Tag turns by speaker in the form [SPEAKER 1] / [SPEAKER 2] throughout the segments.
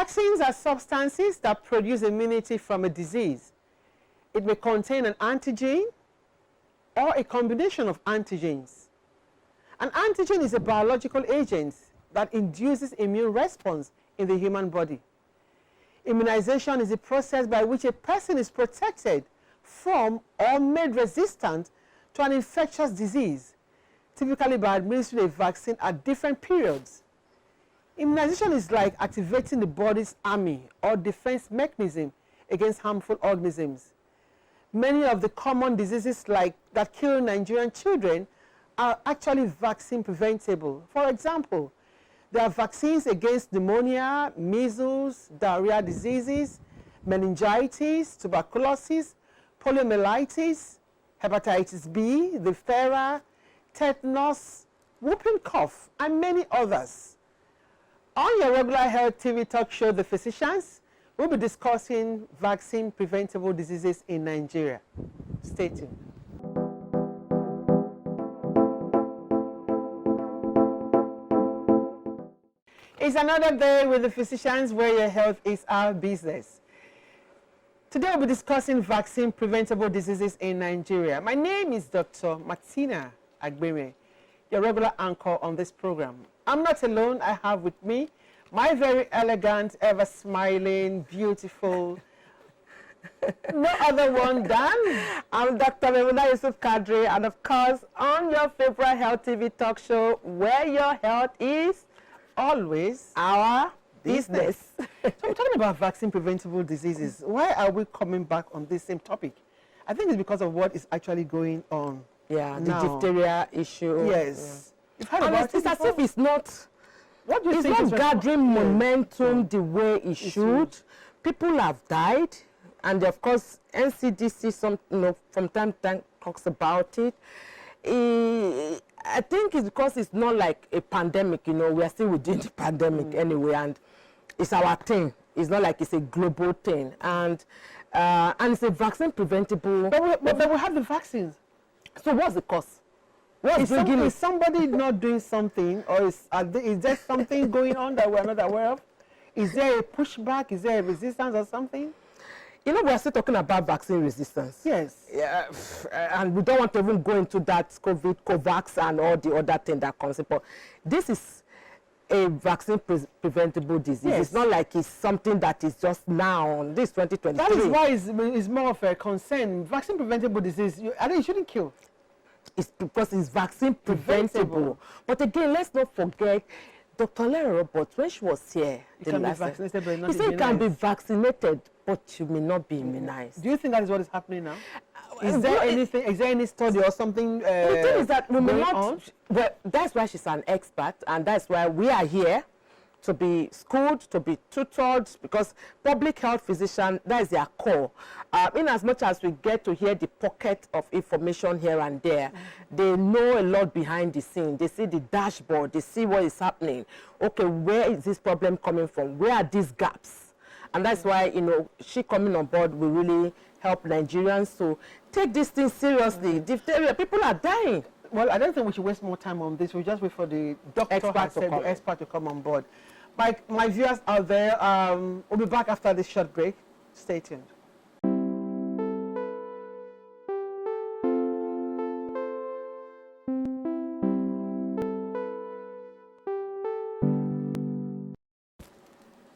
[SPEAKER 1] Vaccines are substances that produce immunity from a disease. It may contain an antigen or a combination of antigens. An antigen is a biological agent that induces immune response in the human body. Immunization is a process by which a person is protected from or made resistant to an infectious disease, typically by administering a vaccine at different periods. Immunization is like activating the body's army or defense mechanism against harmful organisms. Many of the common diseases that kill Nigerian children are actually vaccine preventable. For example, there are vaccines against pneumonia, measles, diarrhea diseases, meningitis, tuberculosis, poliomyelitis, hepatitis B, diphtheria, tetanus, whooping cough, and many others. On your regular health TV talk show, The Physicians, we'll be discussing vaccine preventable diseases in Nigeria. Stay tuned. It's another day with The Physicians, where your health is our business. Today we'll be discussing vaccine preventable diseases in Nigeria. My name is Dr. Martina Agbeme, your regular anchor on this program. I'm not alone. I have with me my very elegant, ever smiling, beautiful, no other one than I'm Dr. Memuna Yusuf Kadri, and of course on your favorite health TV talk show, where your health is always our business. So we're talking about vaccine preventable diseases. Why are we coming back on this same topic? I think it's because of what is actually going on.
[SPEAKER 2] Yeah, the
[SPEAKER 1] now.
[SPEAKER 2] diphtheria issue.
[SPEAKER 1] Yes.
[SPEAKER 2] Yeah.
[SPEAKER 1] You've heard about
[SPEAKER 2] it's as if it's not.
[SPEAKER 1] What do you
[SPEAKER 2] it's
[SPEAKER 1] think
[SPEAKER 2] not gathering momentum the way it should. People have died, and of course NCDC from time to time talks about it. I think it's because it's not like a pandemic, we are still within the pandemic anyway, and it's our thing. It's not like it's a global thing, and it's a vaccine preventable.
[SPEAKER 1] But we have the vaccines.
[SPEAKER 2] So what's the cause?
[SPEAKER 1] Is somebody not doing something, or is there something going on that we're not aware of? Is there a pushback? Is there a resistance or something?
[SPEAKER 2] We are still talking about vaccine resistance.
[SPEAKER 1] Yes.
[SPEAKER 2] Yeah, and we don't want to even go into that COVID, COVAX, and all the other thing that comes in. But this is a vaccine preventable disease. Yes. It's not like it's something that is just now, this 2023.
[SPEAKER 1] That is why it's more of a concern. Vaccine preventable disease, it shouldn't kill.
[SPEAKER 2] It's because it's vaccine preventable. But again, let's not forget, Dr. Alero, but when she was here,
[SPEAKER 1] he said
[SPEAKER 2] it can be vaccinated, but you may not be immunized.
[SPEAKER 1] Do you think that is what is happening now? Is there any study or something
[SPEAKER 2] the thing is that we may not, well, that's why she's an expert, and that's why we are here, to be schooled, to be tutored, because public health physician, that is their core. In as much as we get to hear the pocket of information here and there, they know a lot behind the scene. They see the dashboard, they see what is happening. Okay, where is this problem coming from? Where are these gaps? And that's why, she coming on board will really help Nigerians to take this thing seriously. Diphtheria, people are dying.
[SPEAKER 1] Well, I don't think we should waste more time on this. We'll just wait for the expert to come on board. My viewers out there, we'll be back after this short break. Stay tuned.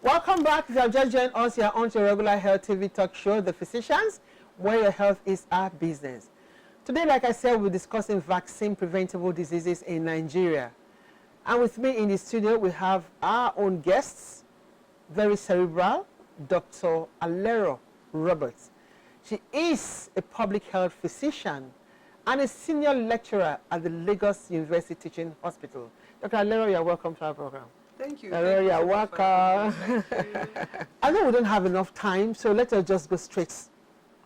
[SPEAKER 1] Welcome back. If you have just joined us, you're on to your regular health TV talk show, The Physicians, where your health is our business. Today, like I said, we're discussing vaccine preventable diseases in Nigeria. And with me in the studio, we have our own guests, very cerebral, Dr. Alero Roberts. She is a public health physician and a senior lecturer at the Lagos University Teaching Hospital. Dr. Alero, you're welcome to our program.
[SPEAKER 3] Thank you.
[SPEAKER 1] Alero, you're welcome. I know we don't have enough time, so let us just go straight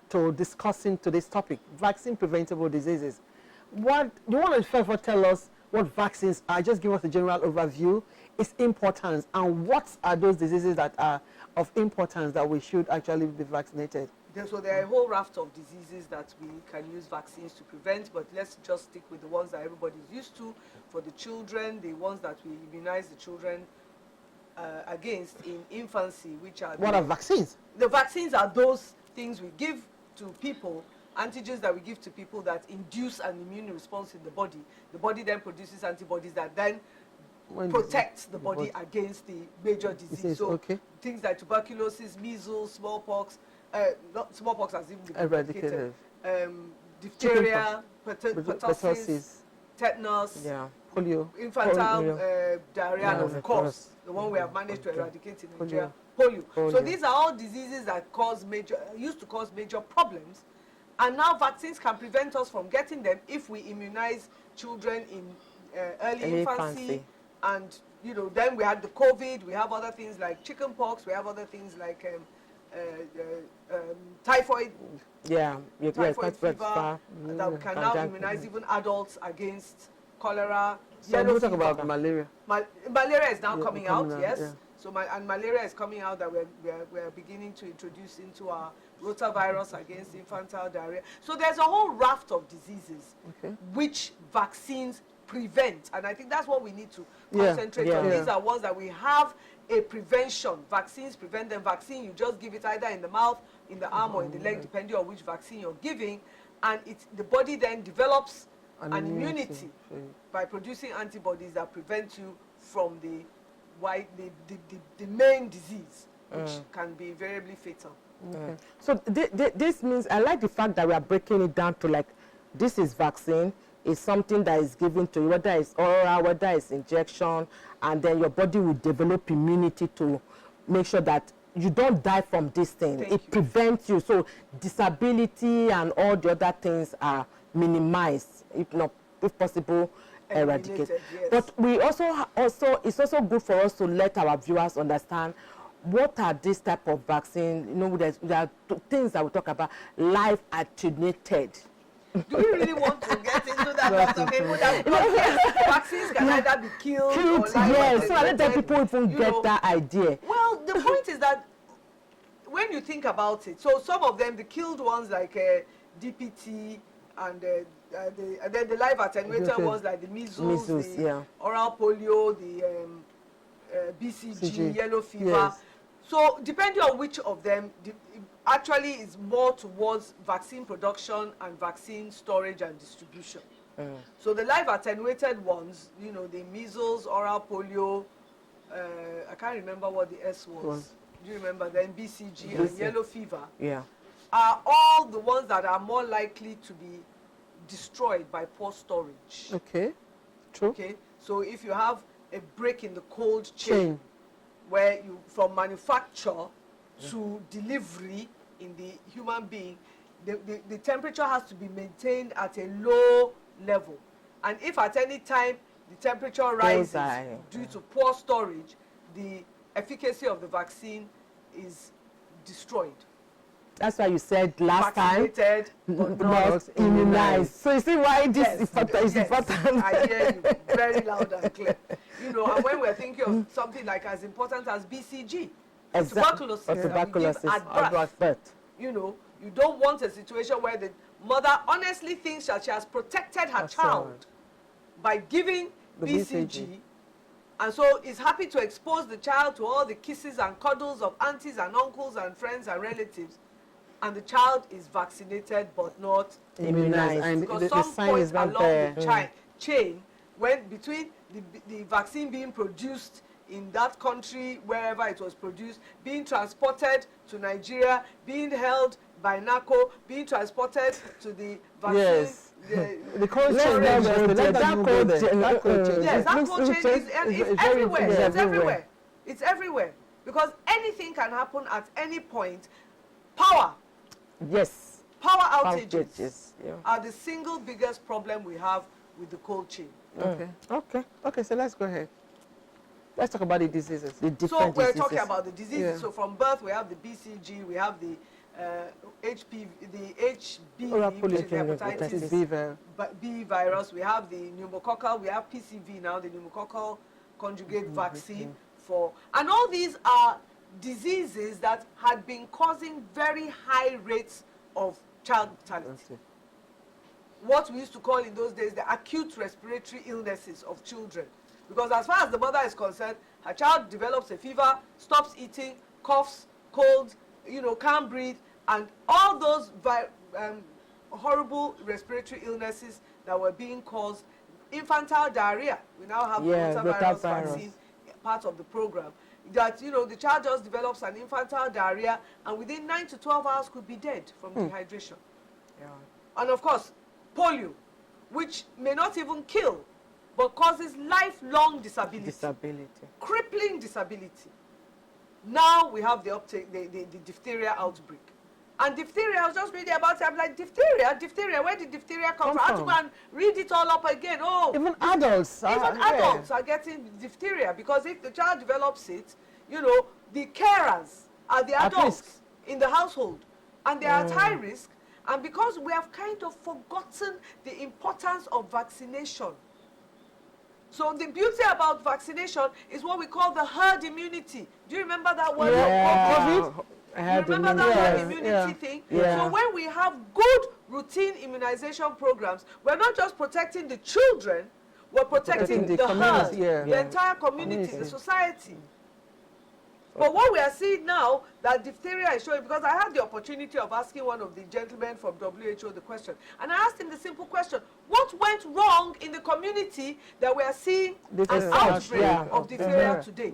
[SPEAKER 1] to discussing today's topic, vaccine preventable diseases. What do you want to first of all tell us what vaccines are? Just give us a general overview, its importance, and what are those diseases that are of importance that we should actually be vaccinated?
[SPEAKER 3] So there are a whole raft of diseases that we can use vaccines to prevent, but let's just stick with the ones that everybody is used to. For the children, the ones that we immunize the children against in infancy, which are
[SPEAKER 1] What are vaccines?
[SPEAKER 3] the vaccines are those things we give to people, antigens that we give to people that induce an immune response in the body. The body then produces antibodies that then protects the body against the major disease. So things like tuberculosis, measles, smallpox, not smallpox has even been eradicated, diphtheria, pertussis, tetanus,
[SPEAKER 1] polio,
[SPEAKER 3] infantile diarrhea, and of course, the one we have managed to eradicate in Nigeria, polio. So these are all diseases that used to cause major problems, and now vaccines can prevent us from getting them if we immunize children in early infancy. And then we had the COVID. We have other things like chickenpox. We have other things like typhoid. Typhoid fever. That we can now immunize even adults against cholera.
[SPEAKER 1] So we'll talk about malaria.
[SPEAKER 3] Malaria is now coming out. Yes. Yeah. So malaria is coming out that we're beginning to introduce into our rotavirus against infantile diarrhea. So there's a whole raft of diseases which vaccines prevent, and I think that's what we need to concentrate on. These are ones that we have a prevention. Vaccines prevent them. Vaccine, you just give it either in the mouth, in the arm, or in the leg, depending on which vaccine you're giving, and the body then develops an immunity by producing antibodies that prevent you from the main disease, which can be invariably fatal.
[SPEAKER 2] So this means, I like the fact that we are breaking it down to like, this is vaccine, is something that is given to you, whether it's oral, whether it's injection, and then your body will develop immunity to make sure that you don't die from this thing. It prevents you. So disability and all the other things are minimized, if possible, eradicated.
[SPEAKER 3] Yes.
[SPEAKER 2] But we it's also good for us to let our viewers understand what are this type of vaccine. There are things that we talk about, live attenuated.
[SPEAKER 3] Do we really want to get into that? Vaccines can either be killed or live.
[SPEAKER 2] So I let people even get that idea.
[SPEAKER 3] Well, the point is that when you think about it, so some of them, the killed ones like DPT and then the live attenuated ones like the measles, the oral polio, the BCG, yellow fever. Yes. So depending on which of them, actually is more towards vaccine production and vaccine storage and distribution. So the live attenuated ones, the measles, oral polio, I can't remember what the S was. Do you remember? Then BCG and yellow fever are all the ones that are more likely to be destroyed by poor storage.
[SPEAKER 1] Okay, true.
[SPEAKER 3] Okay, so if you have a break in the cold chain. Where you, from manufacture to delivery in the human being, the temperature has to be maintained at a low level. And if at any time the temperature rises due to poor storage, the efficacy of the vaccine is destroyed.
[SPEAKER 2] That's why you said last time,
[SPEAKER 3] but not
[SPEAKER 2] immunized. So you see why this is important.
[SPEAKER 3] I hear you very loud and clear. And when we're thinking of something like as important as BCG, tuberculosis, at birth, you don't want a situation where the mother honestly thinks that she has protected her child by giving BCG, and so is happy to expose the child to all the kisses and cuddles of aunties and uncles and friends and relatives, and the child is vaccinated but not immunized. And because some point along the chain, when between the vaccine being produced in that country, wherever it was produced, being transported to Nigeria, being held by NACO, being transported to the vaccine.
[SPEAKER 1] The cold chain. That
[SPEAKER 3] cold chain is everywhere. It's everywhere. It's everywhere. Because anything can happen at any point. Power.
[SPEAKER 2] Yes.
[SPEAKER 3] Power outages are the single biggest problem we have with the cold chain.
[SPEAKER 1] Okay, so let's go ahead. Let's talk about the diseases.
[SPEAKER 3] So we're talking about the diseases. So from birth, we have the BCG, we have the HPV, the HBV, which is hepatitis B virus. We have the pneumococcal, we have PCV now, the pneumococcal conjugate vaccine and all these are diseases that had been causing very high rates of child mortality. What we used to call in those days the acute respiratory illnesses of children. Because as far as the mother is concerned, her child develops a fever, stops eating, coughs, colds, you know, can't breathe, and all those horrible respiratory illnesses that were being caused, infantile diarrhea. We now have rotavirus vaccine, part of the program. That, you know, the child just develops an infantile diarrhea and within 9 to 12 hours could be dead from dehydration. Yeah. And of course, polio, which may not even kill, but causes lifelong disability. Crippling disability. Now we have the uptake, the diphtheria outbreak. And diphtheria, I was just reading about it, I'm like, diphtheria, where did diphtheria come from? I had to go and read it all up again. Oh,
[SPEAKER 1] even adults
[SPEAKER 3] are getting diphtheria, because if the child develops it, you know, the carers are the adults in the household, and they are at high risk. And because we have kind of forgotten the importance of vaccination. So the beauty about vaccination is what we call the herd immunity. Do you remember that word? COVID? You remember that herd immunity thing? So when we have good routine immunization programs, we're not just protecting the children, we're protecting the herd, the entire community, the society. But what we are seeing now, that diphtheria is showing, because I had the opportunity of asking one of the gentlemen from WHO the question, and I asked him the simple question: what went wrong in the community that we are seeing an outbreak of diphtheria today?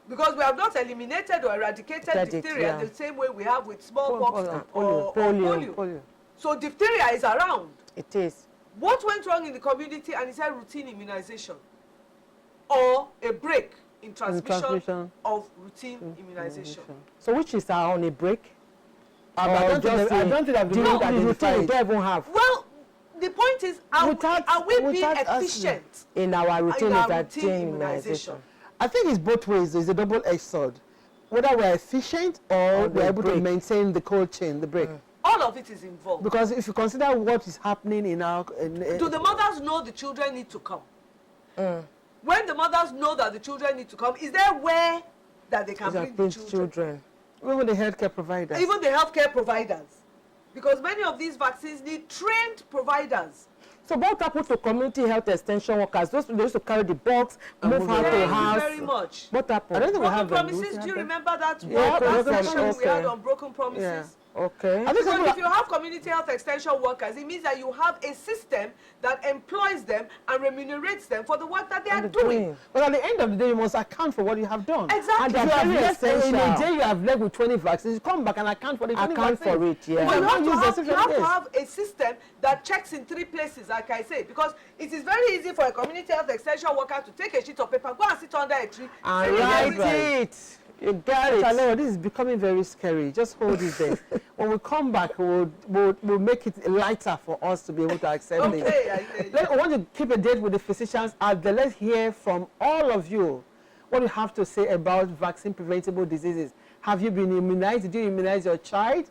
[SPEAKER 3] Because we have not eliminated or eradicated diphtheria the same way we have with smallpox or polio. So diphtheria is around.
[SPEAKER 2] It is.
[SPEAKER 3] What went wrong in the community? And he said routine immunization or a break in transmission of routine immunization.
[SPEAKER 2] So which is on a break?
[SPEAKER 1] I don't think I've been
[SPEAKER 2] have.
[SPEAKER 3] Well, the point is, are we being efficient
[SPEAKER 2] in our routine
[SPEAKER 3] immunization?
[SPEAKER 1] I think it's both ways. It's a double-edged sword. Whether we're efficient or we're able to maintain the cold chain, the break.
[SPEAKER 3] All of it is involved.
[SPEAKER 1] Because if you consider what is happening in our...
[SPEAKER 3] Do the mothers know the children need to come? When the mothers know that the children need to come, is there where that they can bring the children?
[SPEAKER 1] Even the healthcare providers.
[SPEAKER 3] Even the healthcare providers. Because many of these vaccines need trained providers.
[SPEAKER 2] So what happened to community health extension workers? Those they used to carry the box, move house to house.
[SPEAKER 3] Very much.
[SPEAKER 2] What happened?
[SPEAKER 1] I don't think
[SPEAKER 3] broken promises. Do you remember that?
[SPEAKER 1] That's
[SPEAKER 3] session we had on broken promises.
[SPEAKER 2] Okay.
[SPEAKER 3] Because if you have community health extension workers, it means that you have a system that employs them and remunerates them for the work that they are doing.
[SPEAKER 1] But at the end of the day, you must account for what you have done.
[SPEAKER 3] Exactly.
[SPEAKER 1] And if in a day you have left with 20 vaccines, you come back and account for the 20 vaccines.
[SPEAKER 2] For it,
[SPEAKER 3] But you have to have a system that checks in 3 places, like I say, because it is very easy for a community health extension worker to take a sheet of paper, go and sit under a tree,
[SPEAKER 1] and write it. You got it. Alero, this is becoming very scary. Just hold it there. When we come back, we'll make it lighter for us to be able to accept it. I want to keep a date with the physicians out there. Let's hear from all of you what you have to say about vaccine preventable diseases. Have you been immunized? Did you immunize your child?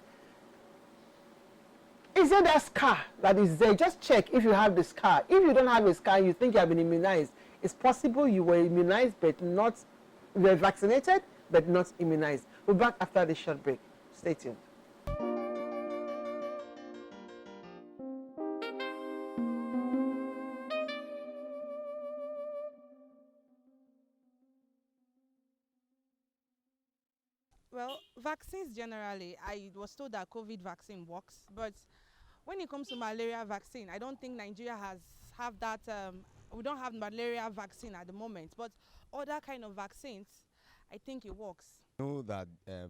[SPEAKER 1] Is there that scar that is there? Just check if you have the scar. If you don't have a scar, you think you have been immunized. It's possible you were immunized but not, you were vaccinated but not immunized. We'll be back after this short break. Stay tuned.
[SPEAKER 4] Well, vaccines generally, I was told that COVID vaccine works, but when it comes to malaria vaccine, I don't think Nigeria have that, we don't have malaria vaccine at the moment, but other kind of vaccines, I think it works.
[SPEAKER 5] I know that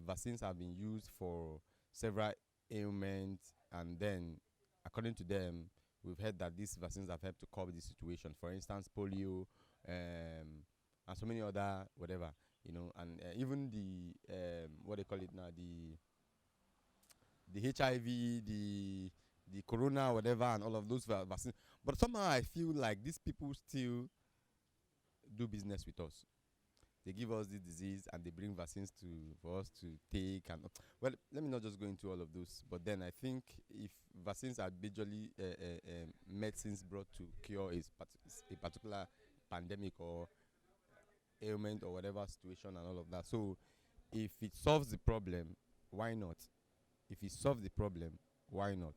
[SPEAKER 5] vaccines have been used for several ailments, and then according to them, we've heard that these vaccines have helped to curb the situation. For instance, polio, and so many other whatever, you know, and even the what they call it now, the HIV, the corona, whatever, and all of those vaccines. But somehow I feel like these people still do business with us. They give us this disease and they bring vaccines for us to take. And well, let me not just go into all of those. But then I think if vaccines are majorly medicines brought to cure a particular pandemic or ailment or whatever situation and all of that. So if it solves the problem, why not? If it solves the problem, why not?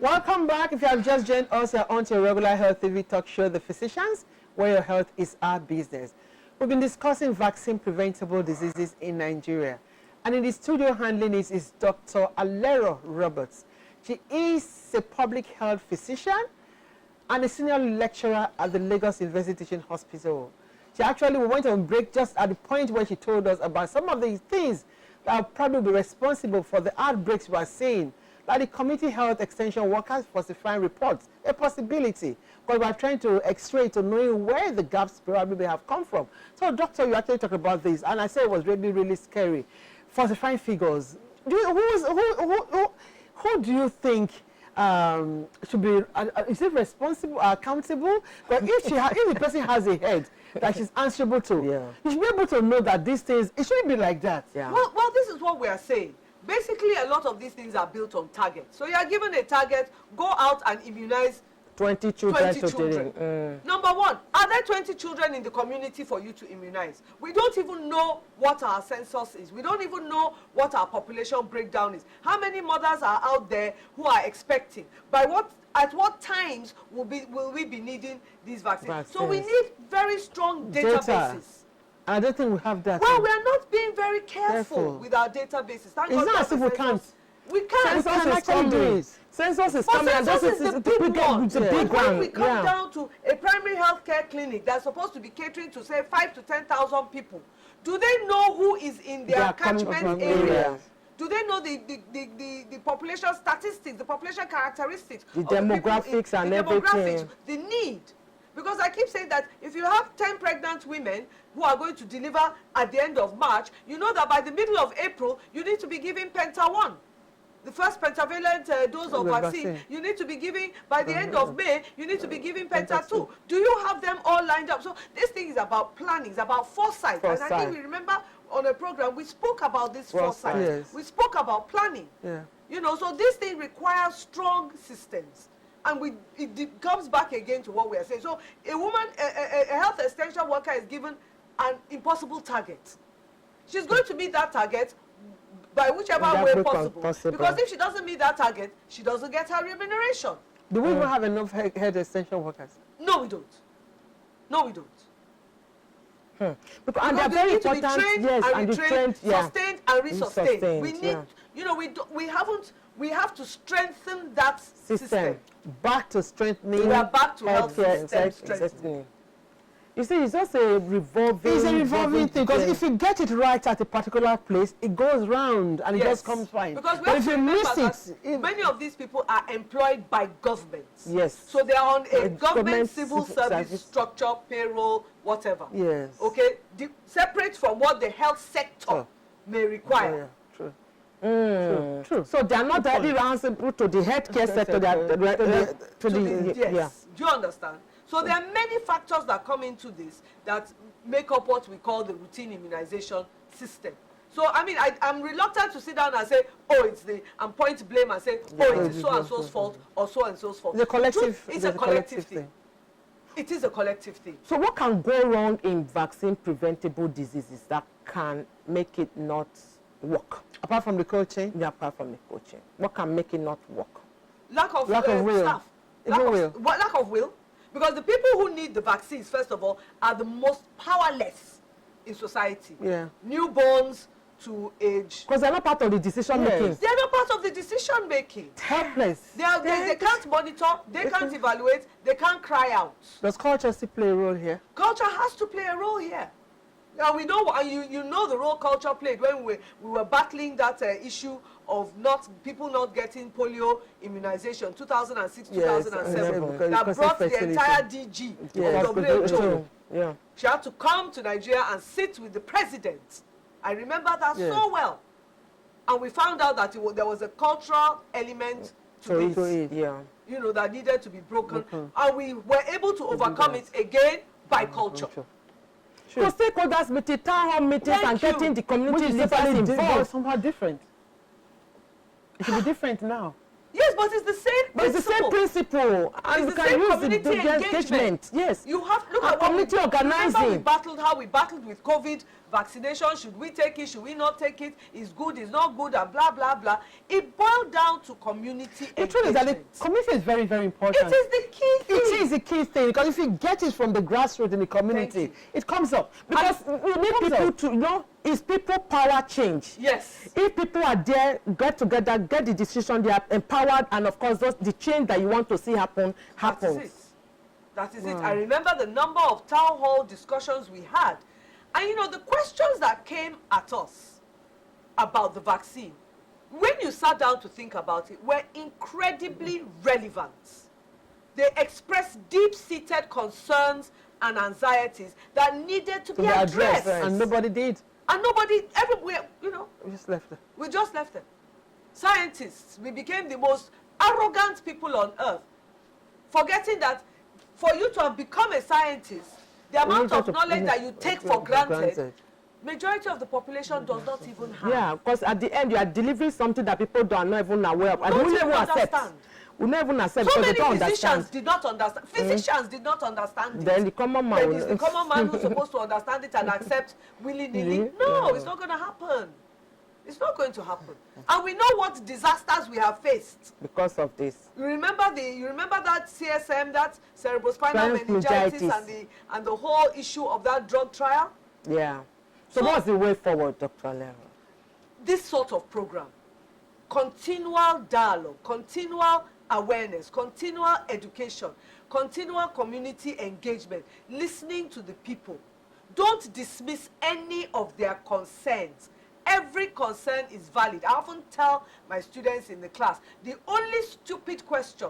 [SPEAKER 1] Welcome back. If you have just joined us, you're on to your regular Health TV talk show, The Physicians, where your health is our business. We've been discussing vaccine preventable diseases in Nigeria. And in the studio handling it is Dr. Alero Roberts. She is a public health physician and a senior lecturer at the Lagos University Teaching Hospital. We went on break just at the point where she told us about some of the things that will probably be responsible for the outbreaks we are seeing, like the community health extension workers falsifying reports, a possibility, because we are trying to x-ray to knowing where the gaps probably may have come from. So, doctor, you actually talked about this, and I said it was really, really scary. Falsifying figures. Who do you think should be, is it responsible, accountable? But if the person has a head that she's answerable to, you should be able to know that these things, it shouldn't be like that.
[SPEAKER 3] Yeah. Well, this is what we are saying. Basically, a lot of these things are built on target. So you are given a target, go out and immunize
[SPEAKER 2] 20 children.
[SPEAKER 3] Number one, are there 20 children in the community for you to immunize? We don't even know what our census is. We don't even know what our population breakdown is. How many mothers are out there who are expecting? At what times will we be needing these vaccines? So we need very strong databases.
[SPEAKER 1] I don't think we have that.
[SPEAKER 3] Well, we are not being very careful with our databases. Thank God
[SPEAKER 1] it's not as if we can't.
[SPEAKER 3] We can't.
[SPEAKER 1] Census is coming. Census is coming.
[SPEAKER 3] Census is the big one.
[SPEAKER 1] It's a big one.
[SPEAKER 3] When we come down to a primary health care clinic that's supposed to be catering to, say, 5,000 to 10,000 people, do they know who is in their catchment area? Do they know the population statistics, the population characteristics,
[SPEAKER 2] the demographics and everything?
[SPEAKER 3] The need. Because I keep saying that if you have 10 pregnant women who are going to deliver at the end of March, you know that by the middle of April, you need to be giving Penta 1. The first pentavalent dose of vaccine, you need to be giving, by the end of May, you need to be giving Penta 2. Do you have them all lined up? So this thing is about planning, it's about foresight. And I think we remember on a program, we spoke about this foresight.
[SPEAKER 1] Yes.
[SPEAKER 3] We spoke about planning.
[SPEAKER 1] Yeah.
[SPEAKER 3] You know, so this thing requires strong systems. And it comes back again to what we are saying. So a woman, a health extension worker is given an impossible target. She's going to meet that target by whichever way possible. Because if she doesn't meet that target, she doesn't get her remuneration.
[SPEAKER 1] Do we even have enough health extension workers?
[SPEAKER 3] No, we don't. No, we don't.
[SPEAKER 2] Because and they're very important. Yes, and retrained,
[SPEAKER 3] sustained and resustained. We need, you know, we have to strengthen that system.
[SPEAKER 1] Back to strengthening.
[SPEAKER 3] We are back to health system.
[SPEAKER 1] You see, it's just a revolving. It's a revolving thing, because if you get it right at a particular place, it goes round and it just comes fine.
[SPEAKER 3] Because if you miss it, many of these people are employed by governments.
[SPEAKER 1] Yes.
[SPEAKER 3] So they are on a government civil service structure, payroll, whatever.
[SPEAKER 1] Yes.
[SPEAKER 3] Okay, separate from what the health sector may require.
[SPEAKER 1] True.
[SPEAKER 2] True. So they are not directly answerable to the healthcare sector.
[SPEAKER 3] Yes. Do you understand? So there are many factors that come into this that make up what we call the routine immunization system. So, I mean, I'm reluctant to sit down and say, and point blame and say, it is so-and-so's fault or so-and-so's fault.
[SPEAKER 1] It's a collective,
[SPEAKER 3] it's a collective thing. It is a collective thing.
[SPEAKER 2] So what can go wrong in vaccine preventable diseases that can make it not work?
[SPEAKER 1] Apart from the coaching?
[SPEAKER 2] Yeah, apart from the coaching. What can make it not work?
[SPEAKER 3] Lack of
[SPEAKER 1] will.
[SPEAKER 3] Staff. Lack of will. Because the people who need the vaccines, first of all, are the most powerless in society.
[SPEAKER 1] Yeah.
[SPEAKER 3] Newborns to age.
[SPEAKER 2] Because they're not part of the decision making.
[SPEAKER 3] They're not part of the decision making.
[SPEAKER 1] Helpless.
[SPEAKER 3] They can't monitor, they can't evaluate, they can't cry out.
[SPEAKER 1] Does culture still play a role here?
[SPEAKER 3] Culture has to play a role here. Now we know, you know the role culture played when we were battling that issue of people not getting polio immunization, 2006, 2007, that brought the entire DG of WHO.
[SPEAKER 2] Yeah.
[SPEAKER 3] She had to come to Nigeria and sit with the president. I remember that so well. And we found out that there was a cultural element to it. You know, that needed to be broken. And we were able to overcome it again by culture.
[SPEAKER 2] Because stakeholders meeting, town hall meetings, and getting the community leaders involved.
[SPEAKER 1] Somehow different. It should be different now.
[SPEAKER 3] Yes, but it's the same principle.
[SPEAKER 2] But it's the same principle. And you can use the engagement. Yes.
[SPEAKER 3] You have look at
[SPEAKER 2] community organizing.
[SPEAKER 3] Remember how we battled with COVID vaccination, should we take it, should we not take it, is good, is not good, and blah, blah, blah. It boiled down to community engagement.
[SPEAKER 1] The truth is that the community is very, very important.
[SPEAKER 3] It is the key thing.
[SPEAKER 1] It is the key thing, because if you get it from the grassroots in the community, it comes up.
[SPEAKER 2] Because we need people to, you know, it's people power change.
[SPEAKER 3] Yes.
[SPEAKER 2] If people are there, get together, get the decision, they are empowered, and of course, the change that you want to see happens.
[SPEAKER 3] That is it. That is it. I remember the number of town hall discussions we had. And you know, the questions that came at us about the vaccine, when you sat down to think about it, were incredibly relevant. They expressed deep-seated concerns and anxieties that needed to be addressed.
[SPEAKER 1] And nobody did.
[SPEAKER 3] And nobody, everywhere, you know.
[SPEAKER 1] We just left them.
[SPEAKER 3] We just left them. Scientists, we became the most arrogant people on earth, forgetting that for you to have become a scientist, the amount of knowledge that you take for granted, majority of the population does not even have.
[SPEAKER 2] Yeah, because at the end you are delivering something that people are not even aware of. And we never accept. We never accept
[SPEAKER 3] so
[SPEAKER 2] because
[SPEAKER 3] many
[SPEAKER 2] they don't
[SPEAKER 3] physicians
[SPEAKER 2] understand.
[SPEAKER 3] did not understand. Physicians did not understand it.
[SPEAKER 2] Then the common man.
[SPEAKER 3] Then it's the common man who's supposed to understand it and accept willy-nilly. No, it's not going to happen. It's not going to happen. And we know what disasters we have faced
[SPEAKER 2] because of this.
[SPEAKER 3] You remember that CSM, that cerebrospinal meningitis, and the whole issue of that drug trial?
[SPEAKER 2] Yeah. So what's the way forward, Dr. Alero?
[SPEAKER 3] This sort of program, continual dialogue, continual awareness, continual education, continual community engagement, listening to the people. Don't dismiss any of their concerns. Every concern is valid. I often tell my students in the class, the only stupid question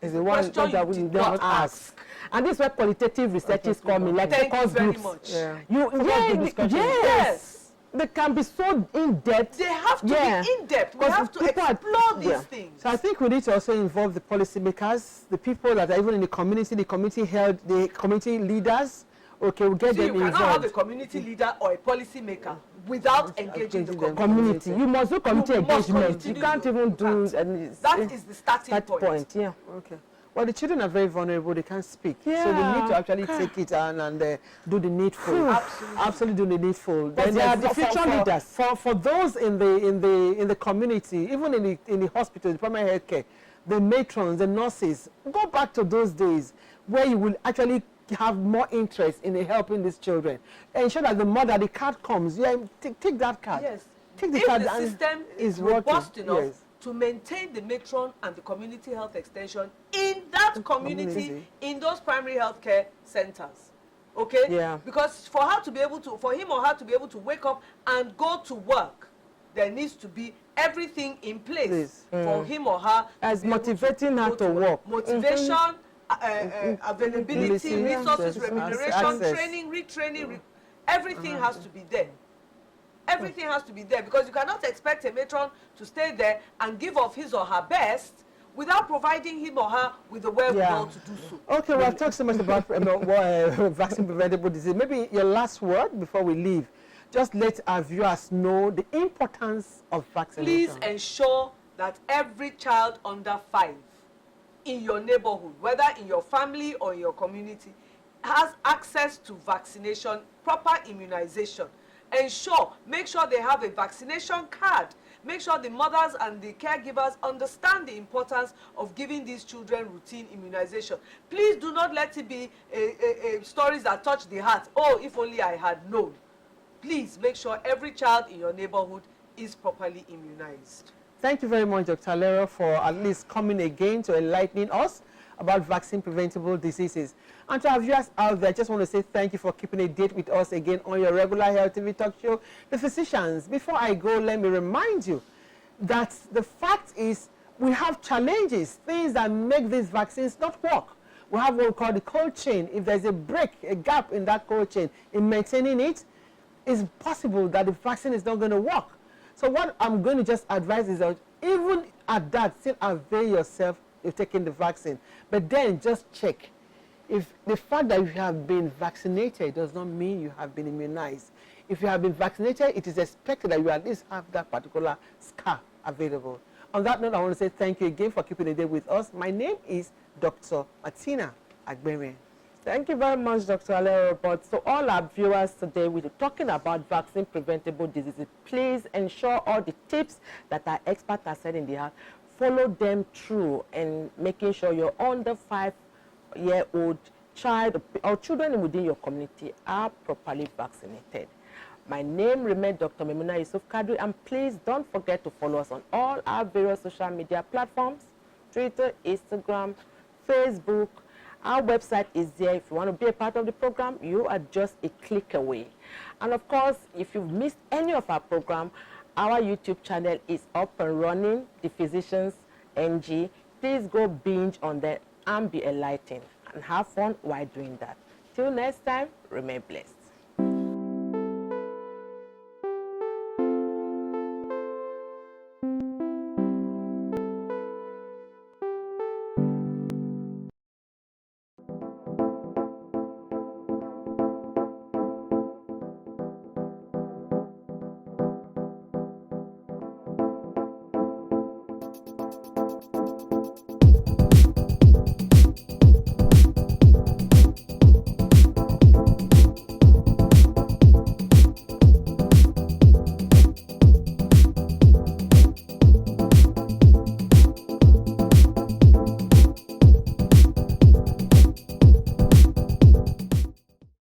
[SPEAKER 2] is the one that we did not ask. And this is where qualitative researchers come in, like focus groups.
[SPEAKER 3] Much.
[SPEAKER 2] Yeah. Yes. They can be so in-depth.
[SPEAKER 3] They have to be in-depth. We have to explore these things.
[SPEAKER 1] So I think we need to also involve the policymakers, the people that are even in the community health, the community leaders. Okay, we'll get them involved.
[SPEAKER 3] You cannot have a community leader or a policy maker without engaging the
[SPEAKER 2] community. You must do community engagement. You can't even do any.
[SPEAKER 3] That is the starting point.
[SPEAKER 2] Yeah.
[SPEAKER 1] Okay. Well, the children are very vulnerable. They can't speak. Yeah. So we need to actually take it and do the needful. Absolutely do the needful.
[SPEAKER 2] Then they are the future leaders.
[SPEAKER 1] For those in the community, even in the hospital, the primary health care, the matrons, the nurses, go back to those days where you will actually have more interest in helping these children. Ensure that the mother, the card comes. Yeah, take that card.
[SPEAKER 3] Yes.
[SPEAKER 1] Take the
[SPEAKER 3] if
[SPEAKER 1] card.
[SPEAKER 3] The system is robust enough to maintain the matron and the community health extension in that community, in those primary health care centers. Okay?
[SPEAKER 2] Yeah.
[SPEAKER 3] Because for him or her to be able to wake up and go to work, there needs to be everything in place for him or her.
[SPEAKER 2] As motivating her to work.
[SPEAKER 3] Motivation, availability, resources, remuneration,
[SPEAKER 1] access.
[SPEAKER 3] training, retraining, everything has to be there. Everything has to be there, because you cannot expect a matron to stay there and give of his or her best without providing him or her with the wherewithal to do so.
[SPEAKER 1] Okay, well, I've talked so much about vaccine preventable disease. Maybe your last word before we leave. Just let our viewers know the importance of vaccination.
[SPEAKER 3] Please ensure that every child under 5 in your neighborhood, whether in your family or in your community, has access to vaccination, proper immunization. Make sure they have a vaccination card. Make sure the mothers and the caregivers understand the importance of giving these children routine immunization. Please do not let it be stories that touch the heart. Oh, if only I had known. Please make sure every child in your neighborhood is properly immunized.
[SPEAKER 1] Thank you very much, Dr. Alero, for at least coming again to enlightening us about vaccine preventable diseases. And to our viewers out there, I just want to say thank you for keeping a date with us again on your regular Health TV talk show, The Physicians. Before I go, let me remind you that the fact is we have challenges, things that make these vaccines not work. We have what we call the cold chain. If there's a break, a gap in that cold chain, in maintaining it, it's possible that the vaccine is not going to work. So what I'm going to just advise is that even at that, still avail yourself if taking the vaccine. But then just check. If the fact that you have been vaccinated does not mean you have been immunized. If you have been vaccinated, it is expected that you at least have that particular scar available. On that note, I want to say thank you again for keeping a day with us. My name is Dr. Martina Agbere.
[SPEAKER 2] Thank you very much, Dr. Alero. But so all our viewers today, we're talking about vaccine preventable diseases. Please ensure all the tips that our experts have said in the house, follow them through and making sure your under 5-year-old child or children within your community are properly vaccinated. My name remains Dr. Memuna Yusuf Kadri, and please don't forget to follow us on all our various social media platforms, Twitter, Instagram, Facebook. Our website is there. If you want to be a part of the program, you are just a click away. And of course, if you've missed any of our program, our YouTube channel is up and running, The Physicians NG. Please go binge on that and be enlightened and have fun while doing that. Till next time, remain blessed.